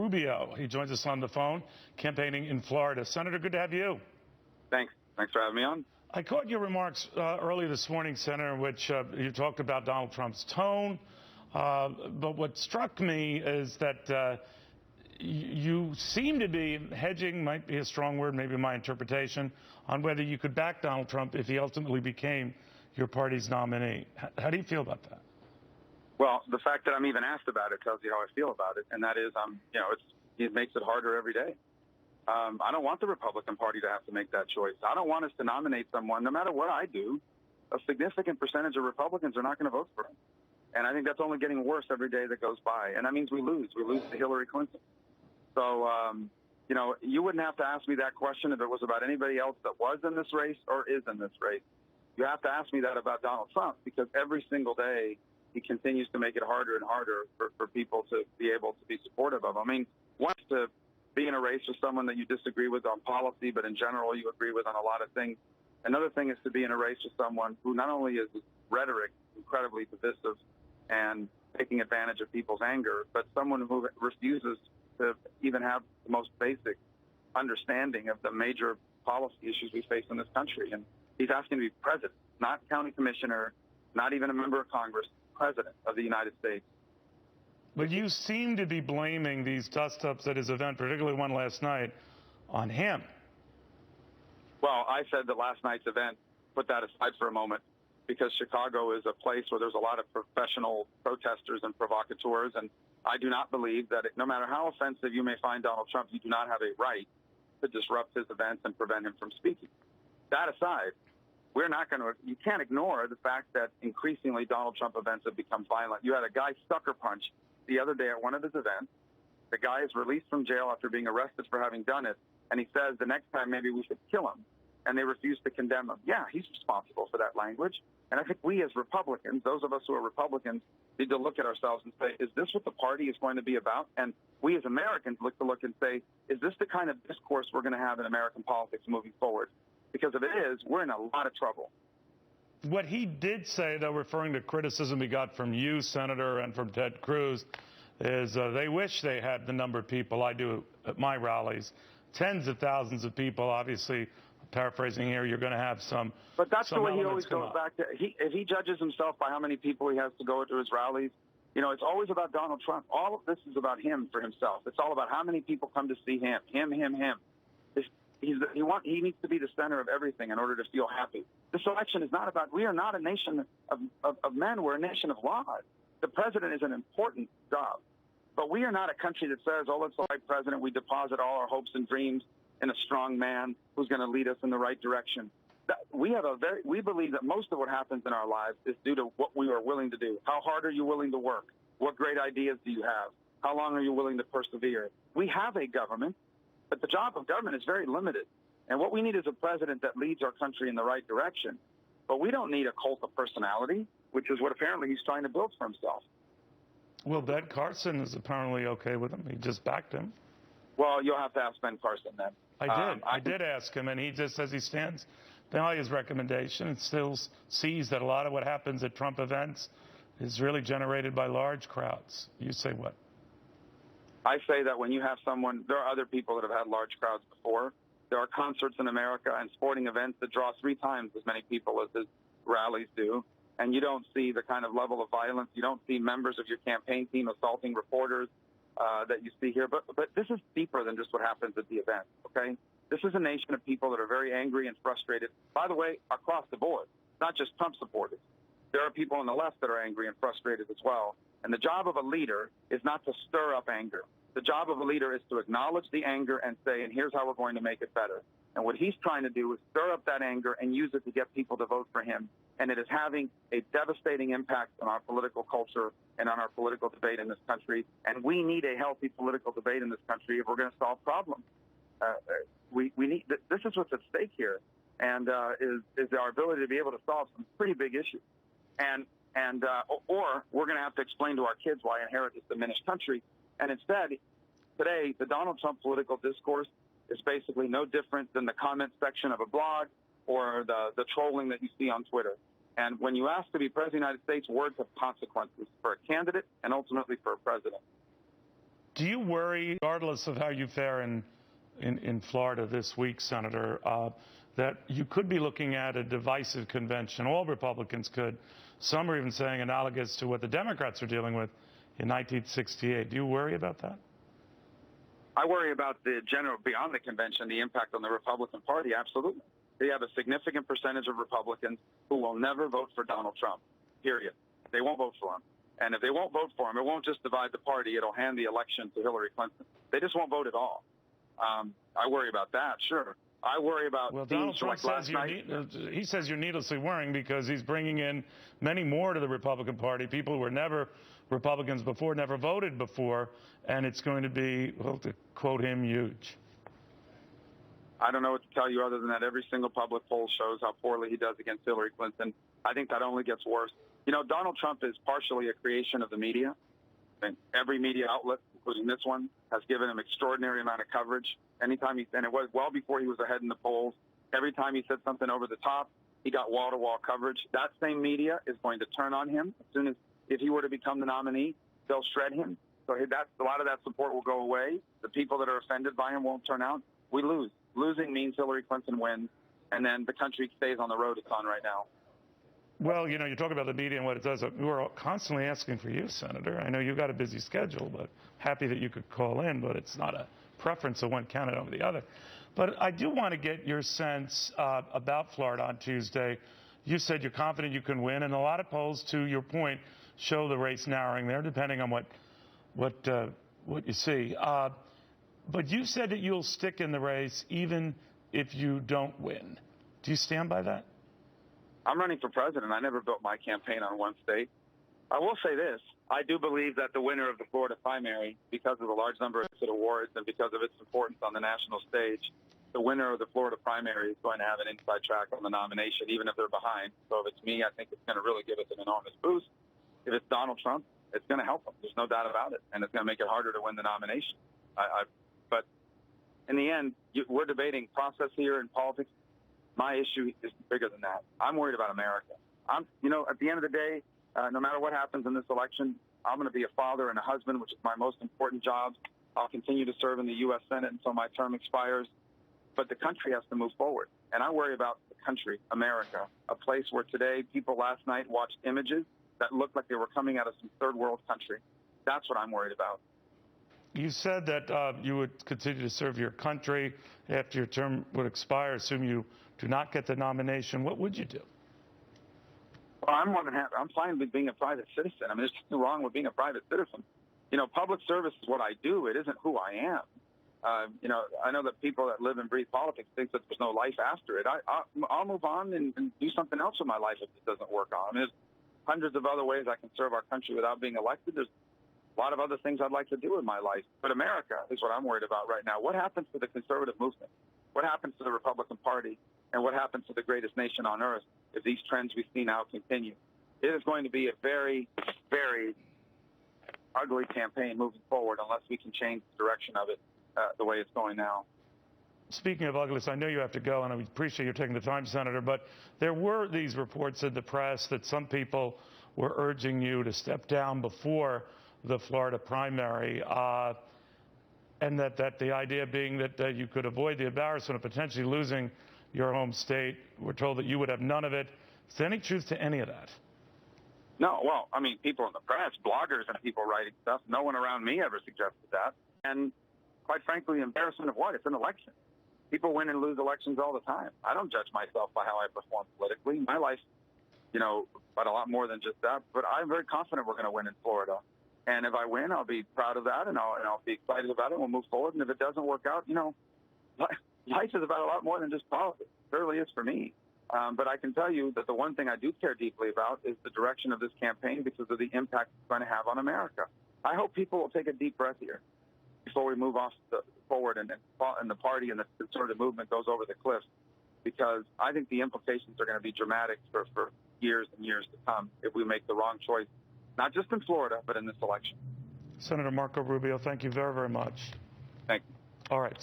Rubio. He joins us on the phone, campaigning in Florida. Senator, good to have you. Thanks. Thanks for having me on. I caught your remarks earlier this morning, Senator, in which you talked about Donald Trump's tone. But what struck me is that you seem to be hedging, might be a strong word, maybe my interpretation, on whether you could back Donald Trump if he ultimately became your party's nominee. How do you feel about that? Well, the fact that I'm even asked about it tells you how I feel about it, and that is, it makes it harder every day. I don't want the Republican Party to have to make that choice. I don't want us to nominate someone, no matter what I do. A significant percentage of Republicans are not going to vote for him. And I think that's only getting worse every day that goes by. And that means we lose. We lose to Hillary Clinton. So, you wouldn't have to ask me that question if it was about anybody else that was in this race or is in this race. You have to ask me that about Donald Trump, because every single day he continues to make it harder and harder for people to be able to be supportive of him. I mean, once to be in a race with someone that you disagree with on policy, but in general you agree with on a lot of things. Another thing is to be in a race with someone who not only is rhetoric incredibly divisive and taking advantage of people's anger, but someone who refuses to even have the most basic understanding of the major policy issues we face in this country. And he's asking to be president, not county commissioner, not even a member of Congress, president of the United States. But you seem to be blaming these dust-ups at his event, particularly one last night, on him. Well, I said that last night's event, put that aside for a moment, because Chicago is a place where there's a lot of professional protesters and provocateurs, and I do not believe that no matter how offensive you may find Donald Trump, you do not have a right to disrupt his events and prevent him from speaking. That aside, you can't ignore the fact that increasingly Donald Trump events have become violent. You had a guy sucker punch the other day at one of his events. The guy is released from jail after being arrested for having done it, and he says the next time maybe we should kill him, and they refuse to condemn him. Yeah, he's responsible for that language, and I think we as Republicans, those of us who are Republicans, need to look at ourselves and say, is this what the party is going to be about? And we as Americans look and say, is this the kind of discourse we're going to have in American politics moving forward? Because if it is, we're in a lot of trouble. What he did say, though, referring to criticism he got from you, Senator, and from Ted Cruz, is they wish they had the number of people I do at my rallies. Tens of thousands of people, obviously, paraphrasing here, you're going to have some. But that's the way he always goes back to. If he judges himself by how many people he has to go to his rallies, it's always about Donald Trump. All of this is about him for himself. It's all about how many people come to see him. Him. He needs to be the center of everything in order to feel happy. This election is not about, we are not a nation of men. We're a nation of laws. The president is an important job. But we are not a country that says, oh, let's elect president. We deposit all our hopes and dreams in a strong man who's going to lead us in the right direction. We believe that most of what happens in our lives is due to what we are willing to do. How hard are you willing to work? What great ideas do you have? How long are you willing to persevere? We have a government, but the job of government is very limited. And what we need is a president that leads our country in the right direction. But we don't need a cult of personality, which is what apparently he's trying to build for himself. Well, Ben Carson is apparently okay with him. He just backed him. Well, you'll have to ask Ben Carson then. I did ask him, and he just says he stands by his recommendation and still sees that a lot of what happens at Trump events is really generated by large crowds. You say what? I say that when you have someone, there are other people that have had large crowds before. There are concerts in America and sporting events that draw 3 times as many people as his rallies do. And you don't see the kind of level of violence. You don't see members of your campaign team assaulting reporters that you see here. But this is deeper than just what happens at the event, okay? This is a nation of people that are very angry and frustrated. By the way, across the board, not just Trump supporters. There are people on the left that are angry and frustrated as well. And the job of a leader is not to stir up anger. The job of a leader is to acknowledge the anger and say, and here's how we're going to make it better. And what he's trying to do is stir up that anger and use it to get people to vote for him. And it is having a devastating impact on our political culture and on our political debate in this country. And we need a healthy political debate in this country if we're going to solve problems. We need this is what's at stake here, and is our ability to be able to solve some pretty big issues. Or we're going to have to explain to our kids why I inherit this diminished country. And instead, today, the Donald Trump political discourse is basically no different than the comment section of a blog or the trolling that you see on Twitter. And when you ask to be president of the United States, words have consequences for a candidate and ultimately for a president. Do you worry, regardless of how you fare in Florida this week, Senator, that you could be looking at a divisive convention? All Republicans could. Some are even saying analogous to what the Democrats were dealing with in 1968. Do you worry about that? I worry about the general, beyond the convention, the impact on the Republican Party, absolutely. They have a significant percentage of Republicans who will never vote for Donald Trump, period. They won't vote for him. And if they won't vote for him, it won't just divide the party. It'll hand the election to Hillary Clinton. They just won't vote at all. I worry about that, sure. I worry about Donald Trump says he says you're needlessly worrying because he's bringing in many more to the Republican Party, people who were never Republicans before, never voted before, and it's going to be, well, to quote him, huge. I don't know what to tell you other than that every single public poll shows how poorly he does against Hillary Clinton. I think that only gets worse. You know, Donald Trump is partially a creation of the media. And every media outlet, including this one, has given him extraordinary amount of coverage. Anytime and it was well before he was ahead in the polls. Every time he said something over the top, he got wall-to-wall coverage. That same media is going to turn on him as soon as, if he were to become the nominee, they'll shred him. So a lot of that support will go away. The people that are offended by him won't turn out. We lose. Losing means Hillary Clinton wins, and then the country stays on the road it's on right now. Well, you know, you talk about the media and what it does. We're constantly asking for you, Senator. I know you've got a busy schedule, but happy that you could call in, but it's not a preference of one candidate over the other. But I do want to get your sense about Florida on Tuesday. You said you're confident you can win, and a lot of polls, to your point, show the race narrowing there, depending on what you see. But you said that you'll stick in the race even if you don't win. Do you stand by that? I'm running for president. I never built my campaign on one state. I will say this. I do believe that the winner of the Florida primary, because of the large number of awards and because of its importance on the national stage, the winner of the Florida primary is going to have an inside track on the nomination, even if they're behind. So if it's me, I think it's going to really give us an enormous boost. If it's Donald Trump, it's going to help him. There's no doubt about it. And it's going to make it harder to win the nomination. But in the end, we're debating process here in politics. My issue is bigger than that. I'm worried about America. At the end of the day, no matter what happens in this election, I'm going to be a father and a husband, which is my most important job. I'll continue to serve in the U.S. Senate until my term expires. But the country has to move forward. And I worry about the country, America, a place where today people last night watched images that looked like they were coming out of some third world country. That's what I'm worried about. You said that you would continue to serve your country after your term would expire. Assume you do not get the nomination. What would you do? Well, I'm fine with being a private citizen. I mean, there's nothing wrong with being a private citizen. You know, public service is what I do. It isn't who I am. I know that people that live and breathe politics think that there's no life after it. I'll move on and do something else with my life if it doesn't work out. I mean, there's hundreds of other ways I can serve our country without being elected. There's a lot of other things I'd like to do in my life. But America is what I'm worried about right now. What happens to the conservative movement? What happens to the Republican Party? And what happens to the greatest nation on earth if these trends we see now continue? It is going to be a very, very ugly campaign moving forward unless we can change the direction of it the way it's going now. Speaking of ugliness, I know you have to go, and I appreciate you taking the time, Senator, but there were these reports in the press that some people were urging you to step down before the Florida primary, and that the idea being that you could avoid the embarrassment of potentially losing your home state. We're told that you would have none of it. Is there any truth to any of that? No, well, I mean, people in the press, bloggers and people writing stuff, no one around me ever suggested that. And quite frankly, the embarrassment of what? It's an election. People win and lose elections all the time. I don't judge myself by how I perform politically. My life, but a lot more than just that. But I'm very confident we're going to win in Florida. And if I win, I'll be proud of that, and I'll be excited about it. We'll move forward. And if it doesn't work out, life is about a lot more than just politics. It certainly is for me. But I can tell you that the one thing I do care deeply about is the direction of this campaign because of the impact it's going to have on America. I hope people will take a deep breath here before we move forward and the party and the conservative movement goes over the cliff, because I think the implications are going to be dramatic for years and years to come if we make the wrong choice, not just in Florida, but in this election. Senator Marco Rubio, thank you very, very much. Thank you. All right.